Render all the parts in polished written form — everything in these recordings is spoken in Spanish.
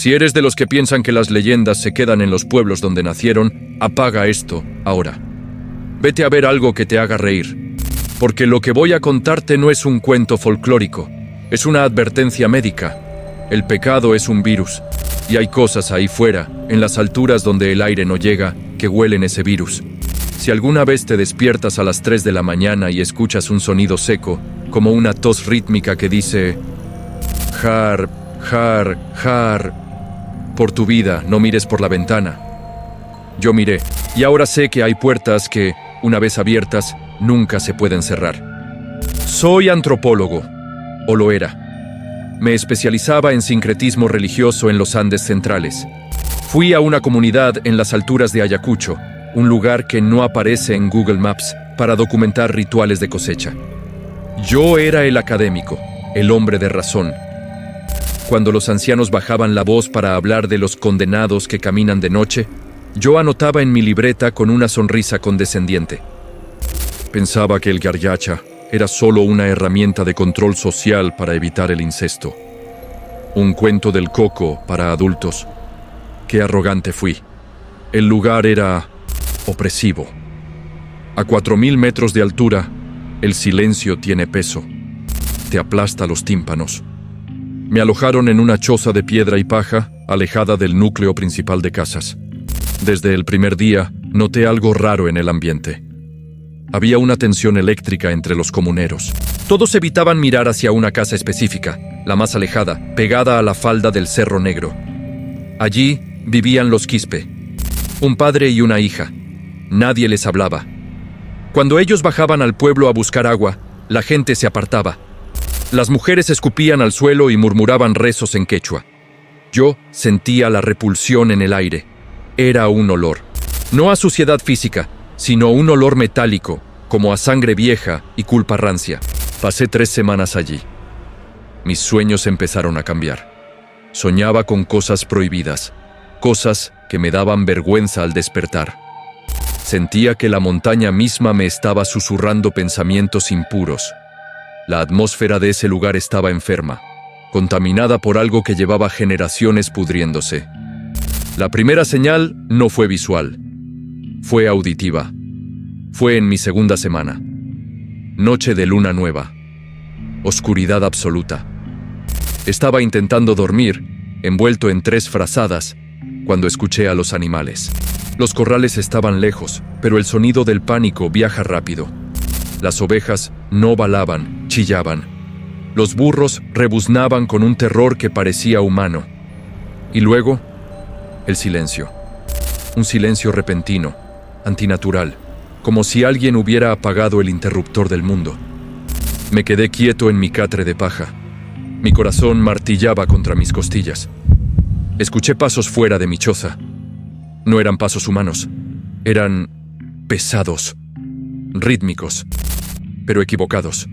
Si eres de los que piensan que las leyendas se quedan en los pueblos donde nacieron, apaga esto ahora. Vete a ver algo que te haga reír, porque lo que voy a contarte no es un cuento folclórico, es una advertencia médica. El pecado es un virus, y hay cosas ahí fuera, en las alturas donde el aire no llega, que huelen ese virus. Si alguna vez te despiertas a las 3 de la mañana y escuchas un sonido seco, como una tos rítmica que dice jar, jar, jar, por tu vida, no mires por la ventana. Yo miré, y ahora sé que hay puertas que, una vez abiertas, nunca se pueden cerrar. Soy antropólogo, o lo era. Me especializaba en sincretismo religioso en los Andes centrales. Fui a una comunidad en las alturas de Ayacucho, un lugar que no aparece en Google Maps, para documentar rituales de cosecha. Yo era el académico, el hombre de razón. Cuando los ancianos bajaban la voz para hablar de los condenados que caminan de noche, yo anotaba en mi libreta con una sonrisa condescendiente. Pensaba que el garyacha era solo una herramienta de control social para evitar el incesto. Un cuento del coco para adultos. Qué arrogante fui. El lugar era opresivo. A 4000 metros de altura, el silencio tiene peso. Te aplasta los tímpanos. Me alojaron en una choza de piedra y paja, alejada del núcleo principal de casas. Desde el primer día, noté algo raro en el ambiente. Había una tensión eléctrica entre los comuneros. Todos evitaban mirar hacia una casa específica, la más alejada, pegada a la falda del Cerro Negro. Allí vivían los Quispe, un padre y una hija. Nadie les hablaba. Cuando ellos bajaban al pueblo a buscar agua, la gente se apartaba. Las mujeres escupían al suelo y murmuraban rezos en quechua. Yo sentía la repulsión en el aire. Era un olor. No a suciedad física, sino un olor metálico, como a sangre vieja y culpa rancia. Pasé 3 semanas allí. Mis sueños empezaron a cambiar. Soñaba con cosas prohibidas, cosas que me daban vergüenza al despertar. Sentía que la montaña misma me estaba susurrando pensamientos impuros. La atmósfera de ese lugar estaba enferma, contaminada por algo que llevaba generaciones pudriéndose. La primera señal no fue visual, fue auditiva. Fue en mi segunda semana. Noche de luna nueva. Oscuridad absoluta. Estaba intentando dormir, envuelto en 3 frazadas, cuando escuché a los animales. Los corrales estaban lejos, pero el sonido del pánico viaja rápido. Las ovejas no balaban, chillaban. Los burros rebuznaban con un terror que parecía humano. Y luego, el silencio. Un silencio repentino, antinatural, como si alguien hubiera apagado el interruptor del mundo. Me quedé quieto en mi catre de paja. Mi corazón martillaba contra mis costillas. Escuché pasos fuera de mi choza. No eran pasos humanos. Eran pesados, rítmicos, pero equivocados.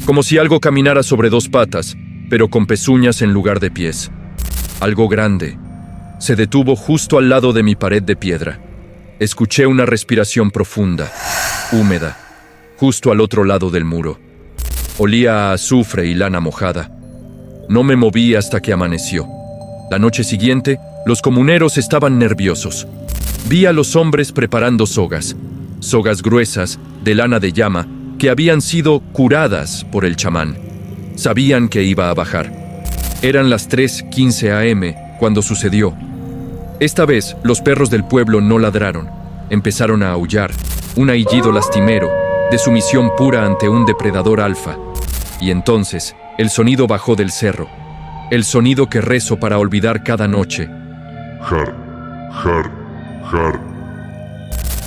Como si algo caminara sobre 2 patas, pero con pezuñas en lugar de pies. Algo grande. Se detuvo justo al lado de mi pared de piedra. Escuché una respiración profunda, húmeda, justo al otro lado del muro. Olía a azufre y lana mojada. No me moví hasta que amaneció. La noche siguiente, los comuneros estaban nerviosos. Vi a los hombres preparando sogas gruesas, de lana de llama, que habían sido curadas por el chamán. Sabían que iba a bajar. Eran las 3:15 a.m. cuando sucedió. Esta vez, los perros del pueblo no ladraron. Empezaron a aullar, un aullido lastimero, de sumisión pura ante un depredador alfa. Y entonces, el sonido bajó del cerro. El sonido que rezo para olvidar cada noche. Jar, jar, jar.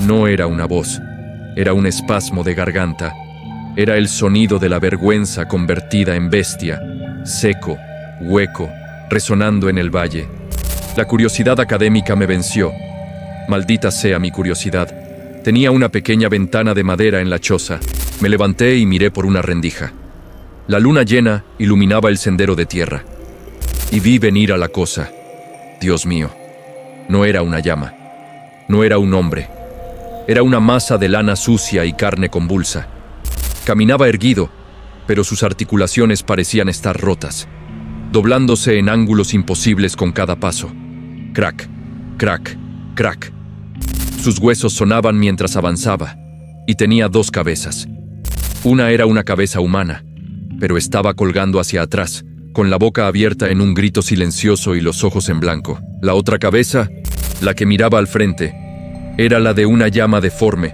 No era una voz. Era un espasmo de garganta. Era el sonido de la vergüenza convertida en bestia, seco, hueco, resonando en el valle. La curiosidad académica me venció. Maldita sea mi curiosidad. Tenía una pequeña ventana de madera en la choza. Me levanté y miré por una rendija. La luna llena iluminaba el sendero de tierra. Y vi venir a la cosa. Dios mío, no era una llama. No era un hombre. Era una masa de lana sucia y carne convulsa. Caminaba erguido, pero sus articulaciones parecían estar rotas, doblándose en ángulos imposibles con cada paso. Crack, crack, crack. Sus huesos sonaban mientras avanzaba, y tenía 2 cabezas. Una era una cabeza humana, pero estaba colgando hacia atrás, con la boca abierta en un grito silencioso y los ojos en blanco. La otra cabeza, la que miraba al frente, era la de una llama deforme,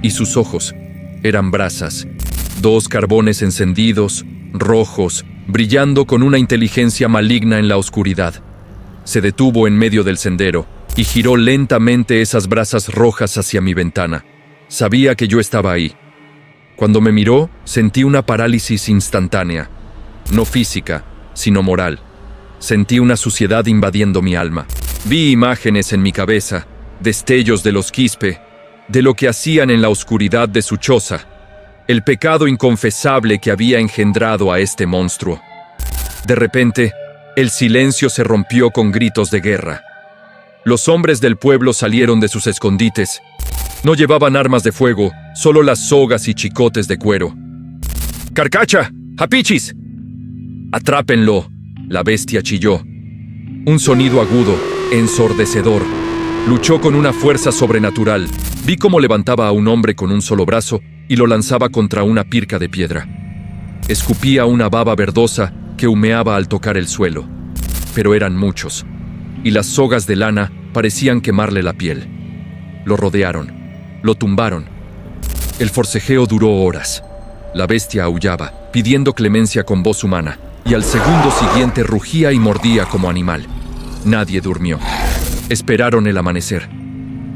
y sus ojos eran brasas, 2 carbones encendidos, rojos, brillando con una inteligencia maligna en la oscuridad. Se detuvo en medio del sendero y giró lentamente esas brasas rojas hacia mi ventana. Sabía que yo estaba ahí. Cuando me miró, sentí una parálisis instantánea, no física, sino moral. Sentí una suciedad invadiendo mi alma. Vi imágenes en mi cabeza, destellos de los Quispe, de lo que hacían en la oscuridad de su choza, el pecado inconfesable que había engendrado a este monstruo. De repente, el silencio se rompió con gritos de guerra. Los hombres del pueblo salieron de sus escondites. No llevaban armas de fuego, solo las sogas y chicotes de cuero. ¡Carcacha! ¡Hapichis! ¡Atrápenlo!, la bestia chilló. Un sonido agudo, ensordecedor. Luchó con una fuerza sobrenatural. Vi cómo levantaba a un hombre con un solo brazo y lo lanzaba contra una pirca de piedra. Escupía una baba verdosa que humeaba al tocar el suelo. Pero eran muchos, y las sogas de lana parecían quemarle la piel. Lo rodearon, lo tumbaron. El forcejeo duró horas. La bestia aullaba, pidiendo clemencia con voz humana, y al segundo siguiente rugía y mordía como animal. Nadie durmió. Esperaron el amanecer.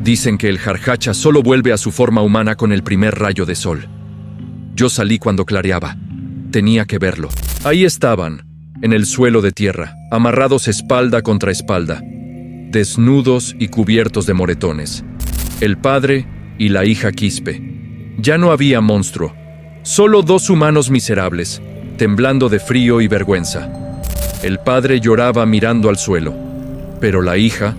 Dicen que el jarjacha solo vuelve a su forma humana con el primer rayo de sol. Yo salí cuando clareaba. Tenía que verlo. Ahí estaban, en el suelo de tierra, amarrados espalda contra espalda, desnudos y cubiertos de moretones. El padre y la hija Quispe. Ya no había monstruo, solo 2 humanos miserables, temblando de frío y vergüenza. El padre lloraba mirando al suelo, pero la hija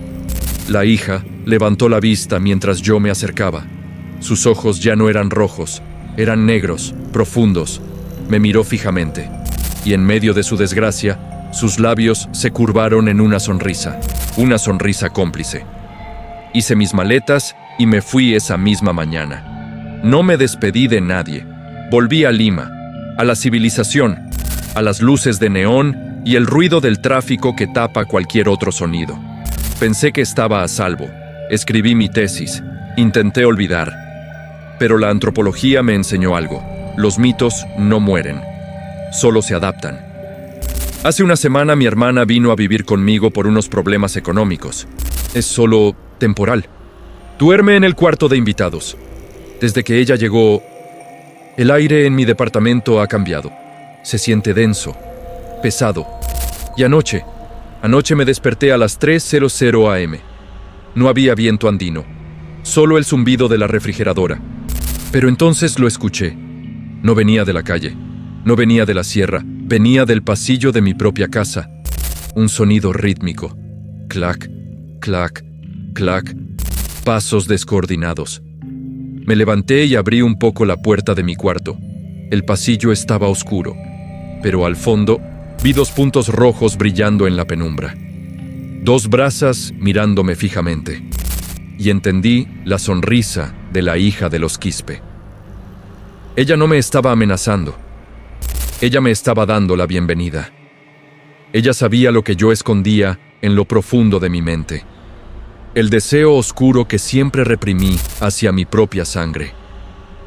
levantó la vista mientras yo me acercaba. Sus ojos ya no eran rojos, eran negros, profundos. Me miró fijamente, y en medio de su desgracia, sus labios se curvaron en una sonrisa cómplice. Hice mis maletas y me fui esa misma mañana. No me despedí de nadie. Volví a Lima, a la civilización, a las luces de neón y el ruido del tráfico que tapa cualquier otro sonido. Pensé que estaba a salvo. Escribí mi tesis. Intenté olvidar. Pero la antropología me enseñó algo. Los mitos no mueren. Solo se adaptan. Hace una semana mi hermana vino a vivir conmigo por unos problemas económicos. Es solo temporal. Duerme en el cuarto de invitados. Desde que ella llegó, el aire en mi departamento ha cambiado. Se siente denso, pesado. Y anoche me desperté a las 3:00 am. No había viento andino, solo el zumbido de la refrigeradora. Pero entonces lo escuché. No venía de la calle, no venía de la sierra, venía del pasillo de mi propia casa. Un sonido rítmico. Clac, clac, clac. Pasos descoordinados. Me levanté y abrí un poco la puerta de mi cuarto. El pasillo estaba oscuro, pero al fondo vi 2 puntos rojos brillando en la penumbra. 2 brasas mirándome fijamente. Y entendí la sonrisa de la hija de los Quispe. Ella no me estaba amenazando. Ella me estaba dando la bienvenida. Ella sabía lo que yo escondía en lo profundo de mi mente. El deseo oscuro que siempre reprimí hacia mi propia sangre.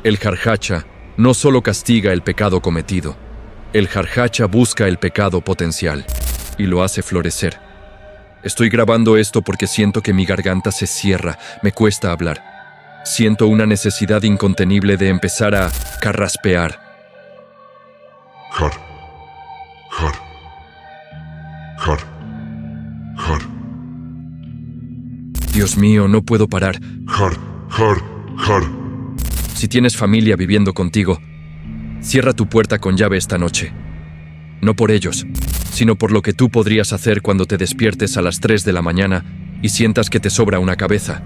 El jarjacha no solo castiga el pecado cometido. El jarjacha busca el pecado potencial y lo hace florecer. Estoy grabando esto porque siento que mi garganta se cierra, me cuesta hablar. Siento una necesidad incontenible de empezar a carraspear. Har. Dios mío, no puedo parar. Har. Si tienes familia viviendo contigo, cierra tu puerta con llave esta noche. No por ellos, sino por lo que tú podrías hacer cuando te despiertes a las 3 de la mañana y sientas que te sobra una cabeza.